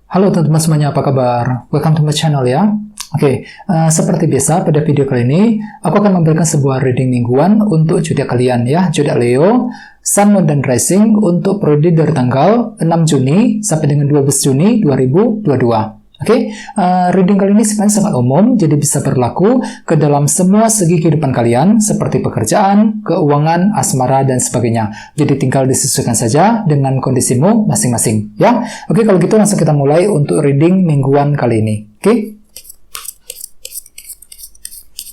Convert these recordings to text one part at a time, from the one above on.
Halo teman-teman semuanya, apa kabar? Welcome to my channel ya. Seperti biasa pada video kali ini, aku akan memberikan sebuah reading mingguan untuk zodiak kalian ya, zodiak Leo, Sun, Moon, dan Rising untuk periode dari tanggal 6 Juni sampai dengan 12 Juni 2022. Reading kali ini sebenarnya sangat umum, jadi bisa berlaku ke dalam semua segi kehidupan kalian, seperti pekerjaan, keuangan, asmara, dan sebagainya. Jadi tinggal disesuaikan saja dengan kondisimu masing-masing, ya. Kalau gitu langsung kita mulai untuk reading mingguan kali ini.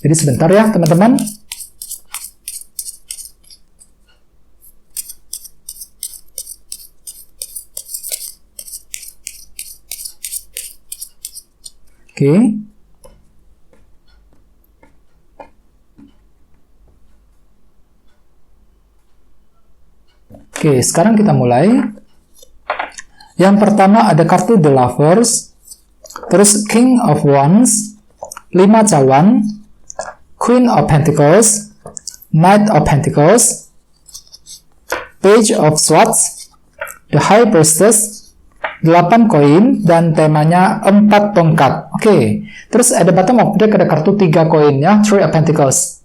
Jadi sebentar ya, teman-teman. Sekarang kita mulai. Yang pertama ada kartu The Lovers, terus King of Wands, 5 cawan, Queen of Pentacles, Knight of Pentacles, Page of Swords, The High Priestess, 8 koin, dan temanya 4 tongkat. Terus ada bottom of deck, ada kartu 3 koin ya, Three of Pentacles.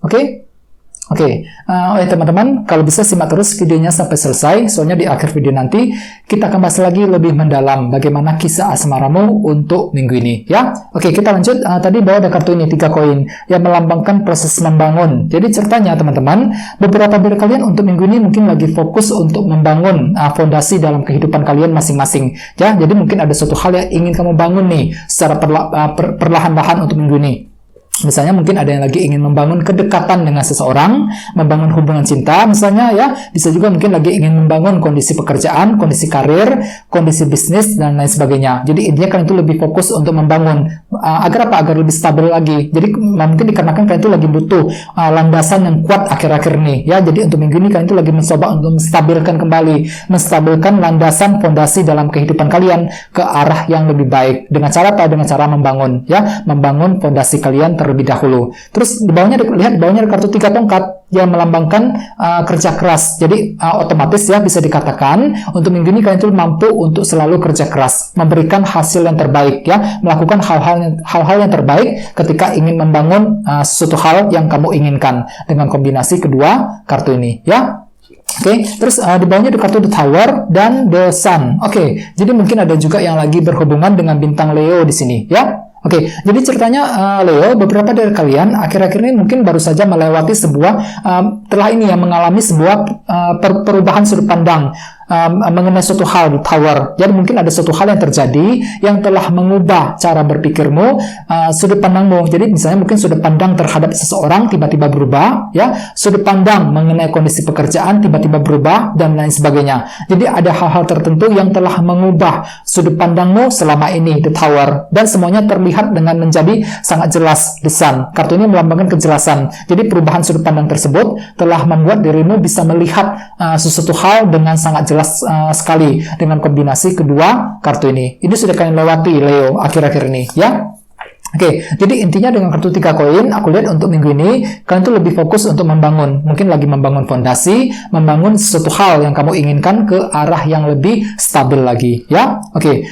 Teman-teman, kalau bisa simak terus videonya sampai selesai, soalnya di akhir video nanti kita akan bahas lagi lebih mendalam bagaimana kisah asmaramu untuk minggu ini ya. Kita lanjut. Tadi bawa ada kartu ini 3 koin yang melambangkan proses membangun. Jadi ceritanya teman-teman, beberapa dari kalian untuk minggu ini mungkin lagi fokus untuk membangun fondasi dalam kehidupan kalian masing-masing ya. Jadi mungkin ada suatu hal yang ingin kamu bangun nih secara perlahan-lahan untuk minggu ini. Misalnya mungkin ada yang lagi ingin membangun kedekatan dengan seseorang, membangun hubungan cinta misalnya ya, bisa juga mungkin lagi ingin membangun kondisi pekerjaan, kondisi karir, kondisi bisnis, dan lain sebagainya. Jadi intinya kalian itu lebih fokus untuk membangun, agar apa? Agar lebih stabil lagi. Jadi mungkin dikarenakan kalian itu lagi butuh landasan yang kuat akhir-akhir ini ya. Jadi untuk minggu ini kalian itu lagi mencoba untuk menstabilkan kembali, menstabilkan landasan fondasi dalam kehidupan kalian ke arah yang lebih baik. Dengan cara apa? Dengan cara membangun ya, membangun fondasi kalian terlebih dahulu. Terus di bawahnya lihat, di bawahnya ada kartu 3 tongkat yang melambangkan kerja keras. Jadi otomatis ya bisa dikatakan untuk minggu ini kalian itu mampu untuk selalu kerja keras, memberikan hasil yang terbaik ya, melakukan hal-hal yang terbaik ketika ingin membangun sesuatu hal yang kamu inginkan dengan kombinasi kedua kartu ini ya. Terus di bawahnya ada kartu The Tower dan The Sun. Jadi mungkin ada juga yang lagi berhubungan dengan bintang Leo di sini ya. Jadi ceritanya Leo, beberapa dari kalian akhir-akhir ini mungkin baru saja melewati sebuah mengalami sebuah perubahan sudut pandang mengenai suatu hal di tower. Jadi mungkin ada suatu hal yang terjadi yang telah mengubah cara berpikirmu, sudut pandangmu. Jadi misalnya mungkin sudut pandang terhadap seseorang tiba-tiba berubah ya, sudut pandang mengenai kondisi pekerjaan tiba-tiba berubah, dan lain sebagainya. Jadi ada hal-hal tertentu yang telah mengubah sudut pandangmu selama ini di tower, dan semuanya terlihat dengan menjadi sangat jelas di Sun. Kartu ini melambangkan kejelasan. Jadi perubahan sudut pandang tersebut telah membuat dirimu bisa melihat sesuatu hal dengan sangat jelas sekali dengan kombinasi kedua kartu ini. Ini sudah kalian lewati Leo akhir-akhir ini ya. Jadi intinya dengan kartu 3 koin, aku lihat untuk minggu ini kalian tuh lebih fokus untuk membangun, mungkin lagi membangun fondasi, membangun sesuatu hal yang kamu inginkan ke arah yang lebih stabil lagi ya.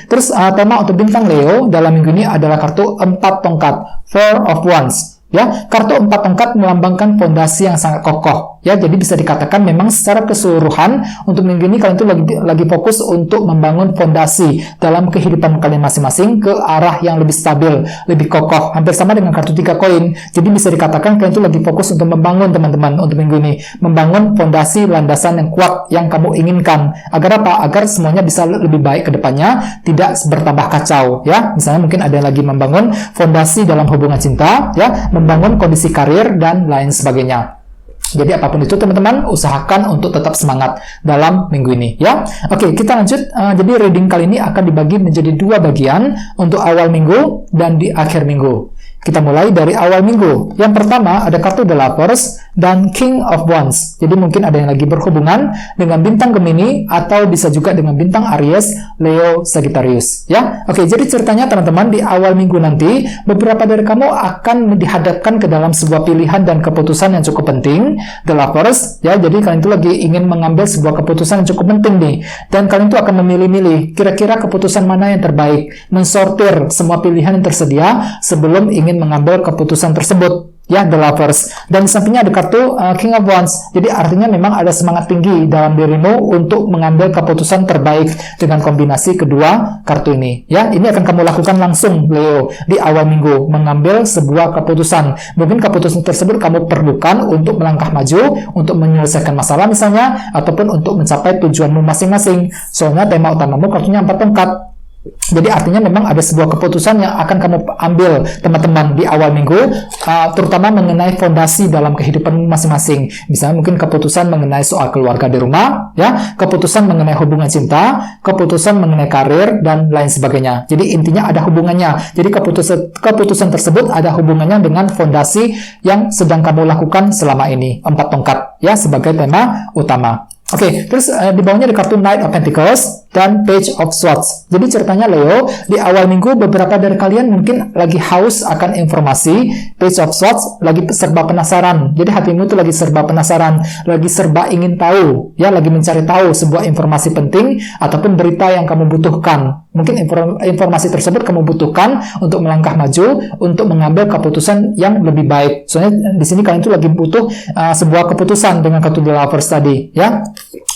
Terus tema untuk bintang Leo dalam minggu ini adalah kartu 4 tongkat, Four of Wands ya. Kartu 4 tongkat melambangkan fondasi yang sangat kokoh ya. Jadi bisa dikatakan memang secara keseluruhan untuk minggu ini kalian itu lagi fokus untuk membangun fondasi dalam kehidupan kalian masing-masing ke arah yang lebih stabil, lebih kokoh, hampir sama dengan kartu 3 koin. Jadi bisa dikatakan kalian itu lagi fokus untuk membangun, teman-teman, untuk minggu ini membangun fondasi landasan yang kuat yang kamu inginkan. Agar apa? Agar semuanya bisa lebih baik ke depannya, tidak bertambah kacau ya. Misalnya mungkin ada yang lagi membangun fondasi dalam hubungan cinta ya, membangun kondisi karir, dan lain sebagainya. Jadi apapun itu teman-teman, usahakan untuk tetap semangat dalam minggu ini ya. Kita lanjut. Jadi reading kali ini akan dibagi menjadi 2 bagian, untuk awal minggu dan di akhir minggu. Kita mulai dari awal minggu. Yang pertama ada kartu The Lovers dan King of Wands. Jadi mungkin ada yang lagi berhubungan dengan bintang Gemini atau bisa juga dengan bintang Aries, Leo, Sagittarius. Ya, oke. Jadi ceritanya teman-teman di awal minggu nanti beberapa dari kamu akan dihadapkan ke dalam sebuah pilihan dan keputusan yang cukup penting. The Lovers, ya. Jadi kalian itu lagi ingin mengambil sebuah keputusan yang cukup penting nih. Dan kalian itu akan memilih-milih kira-kira keputusan mana yang terbaik, mensortir semua pilihan yang tersedia sebelum ingin mengambil keputusan tersebut. Ya, The Lovers. Dan di sampingnya ada kartu King of Wands. Jadi artinya memang ada semangat tinggi dalam dirimu untuk mengambil keputusan terbaik dengan kombinasi kedua kartu ini. Ya, ini akan kamu lakukan langsung, Leo, di awal minggu, mengambil sebuah keputusan. Mungkin keputusan tersebut kamu perlukan untuk melangkah maju, untuk menyelesaikan masalah misalnya, ataupun untuk mencapai tujuanmu masing-masing. Soalnya tema utamamu kartunya 4 tongkat. Jadi artinya memang ada sebuah keputusan yang akan kamu ambil teman-teman di awal minggu, terutama mengenai fondasi dalam kehidupan masing-masing. Misalnya mungkin keputusan mengenai soal keluarga di rumah, ya, keputusan mengenai hubungan cinta, keputusan mengenai karir dan lain sebagainya. Jadi intinya ada hubungannya. Jadi keputusan tersebut ada hubungannya dengan fondasi yang sedang kamu lakukan selama ini. 4 tongkat, ya, sebagai tema utama. Oke, terus di bawahnya ada kartu Knight of Pentacles dan Page of Swords. Jadi ceritanya Leo, di awal minggu beberapa dari kalian mungkin lagi haus akan informasi. Page of Swords lagi serba penasaran. Jadi hatimu tuh lagi serba penasaran, lagi serba ingin tahu, ya, lagi mencari tahu sebuah informasi penting ataupun berita yang kamu butuhkan. Mungkin informasi tersebut kamu butuhkan untuk melangkah maju, untuk mengambil keputusan yang lebih baik. Soalnya di sini kalian tuh lagi butuh sebuah keputusan dengan kartu The Lovers tadi, ya.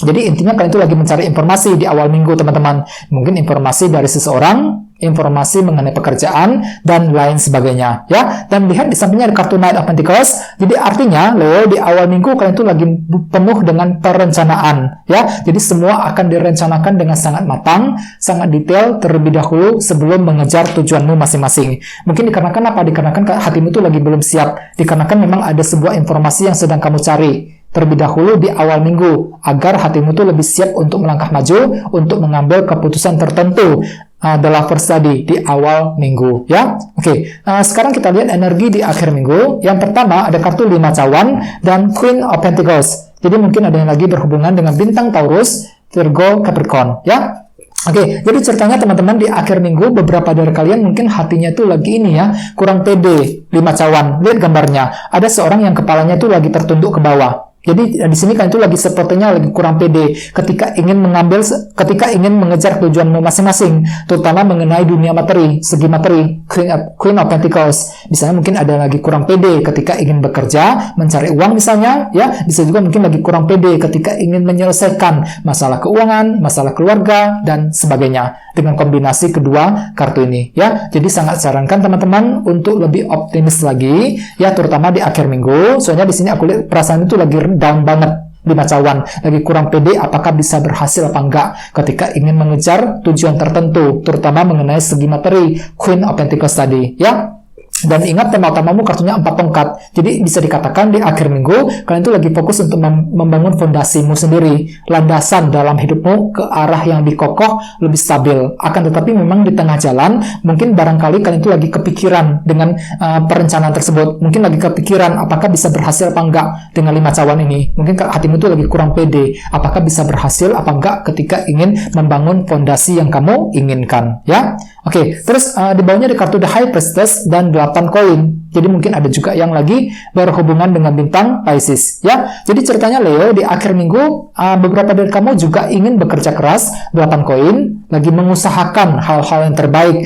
Jadi intinya kalian itu lagi mencari informasi di awal minggu, teman-teman. Mungkin informasi dari seseorang, informasi mengenai pekerjaan, dan lain sebagainya, ya. Dan lihat di sampingnya ada kartu Knight of Pentacles. Jadi artinya, Leo, di awal minggu kalian itu lagi penuh dengan perencanaan, ya. Jadi semua akan direncanakan dengan sangat matang, sangat detail terlebih dahulu sebelum mengejar tujuanmu masing-masing. Mungkin dikarenakan apa? Dikarenakan hatimu itu lagi belum siap. Dikarenakan memang ada sebuah informasi yang sedang kamu cari terlebih dahulu di awal minggu, agar hatimu tuh lebih siap untuk melangkah maju, untuk mengambil keputusan tertentu. The Lovers tadi di awal minggu, ya. Oke, sekarang kita lihat energi di akhir minggu. Yang pertama ada kartu 5 cawan dan Queen of Pentacles. Jadi mungkin ada yang lagi berhubungan dengan bintang Taurus, Virgo, Capricorn, ya. Oke, jadi ceritanya teman-teman di akhir minggu beberapa dari kalian mungkin hatinya tuh lagi ini ya, kurang pede. 5 cawan, lihat gambarnya. Ada seorang yang kepalanya tuh lagi tertunduk ke bawah. Jadi di sini kan itu lagi sepertinya lagi kurang pede ketika ingin mengejar tujuanmu masing-masing, terutama mengenai dunia materi, segi materi, Queen of Pentacles. Misalnya mungkin ada lagi kurang pede ketika ingin bekerja, mencari uang misalnya, ya. Bisa juga mungkin lagi kurang pede ketika ingin menyelesaikan masalah keuangan, masalah keluarga dan sebagainya dengan kombinasi kedua kartu ini, ya. Jadi sangat sarankan teman-teman untuk lebih optimis lagi, ya, terutama di akhir minggu. Soalnya di sini aku lihat perasaan itu lagi down banget. 5 cawan, lagi kurang pede apakah bisa berhasil apa enggak ketika ingin mengejar tujuan tertentu, terutama mengenai segi materi, Queen of Pentacles tadi, ya. Dan ingat tema utamamu kartunya 4 tongkat. Jadi bisa dikatakan di akhir minggu kalian tuh lagi fokus untuk membangun fondasimu sendiri, landasan dalam hidupmu ke arah yang lebih kokoh, lebih stabil. Akan tetapi memang di tengah jalan mungkin barangkali kalian tuh lagi kepikiran dengan perencanaan tersebut. Mungkin lagi kepikiran apakah bisa berhasil apa enggak dengan 5 cawan ini. Mungkin hatimu tuh lagi kurang pede apakah bisa berhasil apa enggak ketika ingin membangun fondasi yang kamu inginkan, ya. Oke, terus di bawahnya ada kartu The High Priestess dan 8 koin. Jadi mungkin ada juga yang lagi berhubungan dengan bintang Pisces, ya. Jadi ceritanya Leo, di akhir minggu beberapa dari kamu juga ingin bekerja keras, 8 koin, lagi mengusahakan hal-hal yang terbaik.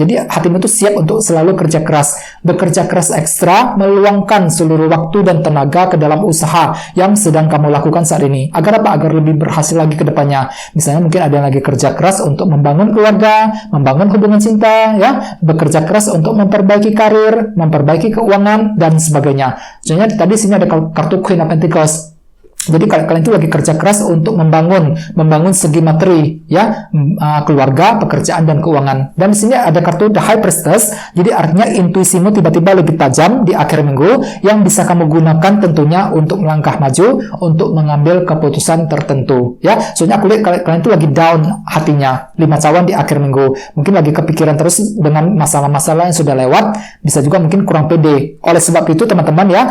Jadi hatimu tuh siap untuk selalu kerja keras, bekerja keras ekstra, meluangkan seluruh waktu dan tenaga ke dalam usaha yang sedang kamu lakukan saat ini. Agar apa? Agar lebih berhasil lagi ke depannya. Misalnya mungkin ada yang lagi kerja keras untuk membangun keluarga, membangun hubungan cinta, ya, bekerja keras untuk memperbaiki karir, memperbaiki keuangan dan sebagainya. Soalnya tadi sini ada kartu Queen of Pentacles. Jadi kalian itu lagi kerja keras untuk membangun segi materi, ya, keluarga, pekerjaan dan keuangan. Dan di sini ada kartu The High Priestess. Jadi artinya intuisimu tiba-tiba lebih tajam di akhir minggu yang bisa kamu gunakan tentunya untuk melangkah maju, untuk mengambil keputusan tertentu, ya. Soalnya aku lihat kalian itu lagi down hatinya, 5 cawan di akhir minggu. Mungkin lagi kepikiran terus dengan masalah-masalah yang sudah lewat, bisa juga mungkin kurang pede. Oleh sebab itu teman-teman ya,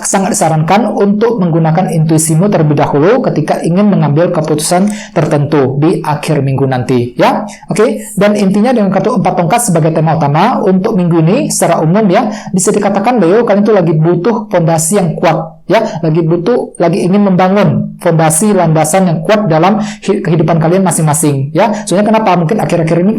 sangat disarankan untuk menggunakan intuisimu terlebih dahulu ketika ingin mengambil keputusan tertentu di akhir minggu nanti, ya. Oke, dan intinya dengan kartu 4 tongkat sebagai tema utama untuk minggu ini secara umum ya, bisa dikatakan Leo, kalian tuh lagi butuh fondasi yang kuat, ya, lagi ingin membangun fondasi landasan yang kuat dalam kehidupan kalian masing-masing, ya. Soalnya kenapa? Mungkin akhir-akhir ini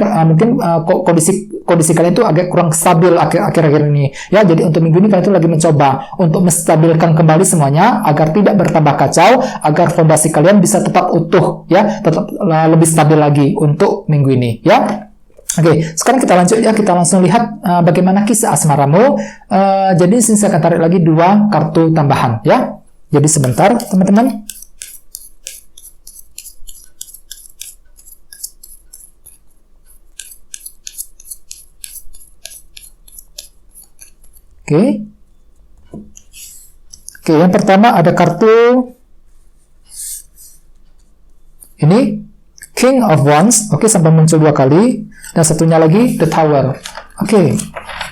kondisi kalian itu agak kurang stabil akhir-akhir ini, ya. Jadi untuk minggu ini kalian itu lagi mencoba untuk menstabilkan kembali semuanya agar tidak bertambah kacau, agar fondasi kalian bisa tetap utuh, ya, tetap lebih stabil lagi untuk minggu ini, ya. Oke, sekarang kita lanjut ya, kita langsung lihat bagaimana kisah asmaramu. Jadi sini saya akan tarik lagi 2 kartu tambahan, ya. Jadi sebentar teman-teman. Oke, yang pertama ada kartu ini King of Wands. Oke, sampai muncul 2 kali. Dan satunya lagi The Tower. Oke,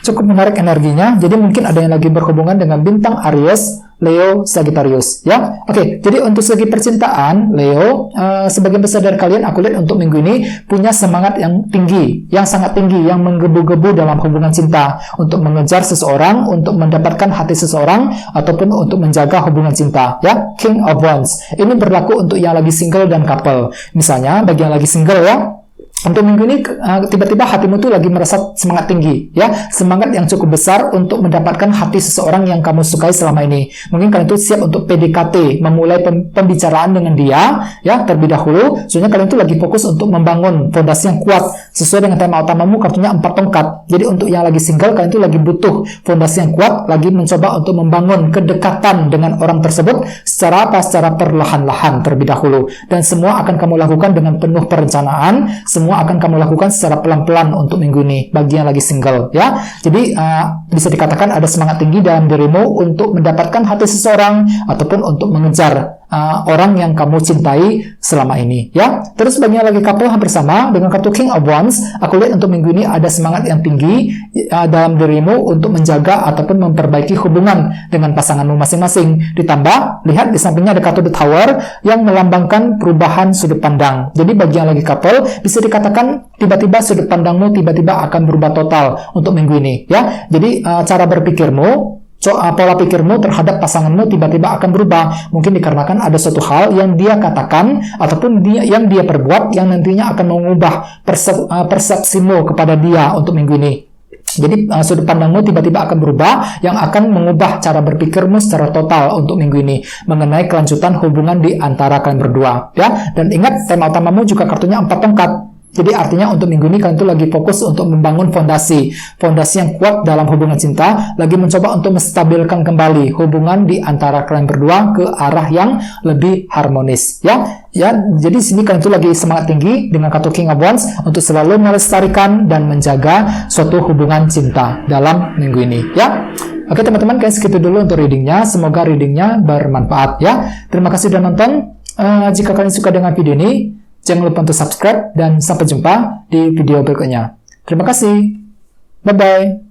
cukup menarik energinya. Jadi mungkin ada yang lagi berhubungan dengan bintang Aries, Leo, Sagittarius, ya. Oke, jadi untuk segi percintaan, Leo, sebagian besar dari kalian aku lihat untuk minggu ini punya semangat yang tinggi, yang sangat tinggi, yang menggebu-gebu dalam hubungan cinta, untuk mengejar seseorang, untuk mendapatkan hati seseorang, ataupun untuk menjaga hubungan cinta, ya. King of Wands. Ini berlaku untuk yang lagi single dan couple. Misalnya, bagi yang lagi single ya, untuk minggu ini tiba-tiba hatimu tuh lagi merasa semangat tinggi, ya, semangat yang cukup besar untuk mendapatkan hati seseorang yang kamu sukai selama ini. Mungkin kalian tuh siap untuk PDKT, memulai pembicaraan dengan dia, ya, terlebih dahulu. Soalnya kalian tuh lagi fokus untuk membangun fondasi yang kuat sesuai dengan tema utamamu, kartunya 4 tongkat. Jadi untuk yang lagi single, kalian tuh lagi butuh fondasi yang kuat, lagi mencoba untuk membangun kedekatan dengan orang tersebut secara perlahan-lahan terlebih dahulu. Dan semua akan kamu lakukan dengan penuh perencanaan. Semua akan kamu lakukan secara pelan-pelan untuk minggu ini bagi yang lagi single, ya. Jadi bisa dikatakan ada semangat tinggi dalam dirimu untuk mendapatkan hati seseorang ataupun untuk mengejar orang yang kamu cintai selama ini, ya. Terus bagi yang lagi couple hampir sama dengan kartu King of Wands. Aku lihat untuk minggu ini ada semangat yang tinggi dalam dirimu untuk menjaga ataupun memperbaiki hubungan dengan pasanganmu masing-masing. Ditambah, lihat di sampingnya ada kartu The Tower yang melambangkan perubahan sudut pandang. Jadi bagi yang lagi couple, bisa dikatakan tiba-tiba sudut pandangmu tiba-tiba akan berubah total untuk minggu ini, ya. Jadi cara berpikirmu, pola pikirmu terhadap pasanganmu tiba-tiba akan berubah. Mungkin dikarenakan ada suatu hal yang dia katakan ataupun yang dia perbuat yang nantinya akan mengubah persepsimu kepada dia untuk minggu ini. Jadi sudut pandangmu tiba-tiba akan berubah yang akan mengubah cara berpikirmu secara total untuk minggu ini mengenai kelanjutan hubungan di antara kalian berdua, ya. Dan ingat, tema utamamu juga kartunya 4 tongkat. Jadi artinya untuk minggu ini kalian tuh lagi fokus untuk membangun fondasi yang kuat dalam hubungan cinta, lagi mencoba untuk menstabilkan kembali hubungan di antara kalian berdua ke arah yang lebih harmonis, ya. Jadi sini kalian tuh lagi semangat tinggi dengan kartu King of Wands untuk selalu melestarikan dan menjaga suatu hubungan cinta dalam minggu ini, ya. Oke teman-teman, kalian segitu dulu untuk readingnya. Semoga readingnya bermanfaat, ya. Terima kasih sudah nonton. Jika kalian suka dengan video ini, jangan lupa untuk subscribe dan sampai jumpa di video berikutnya. Terima kasih. Bye-bye.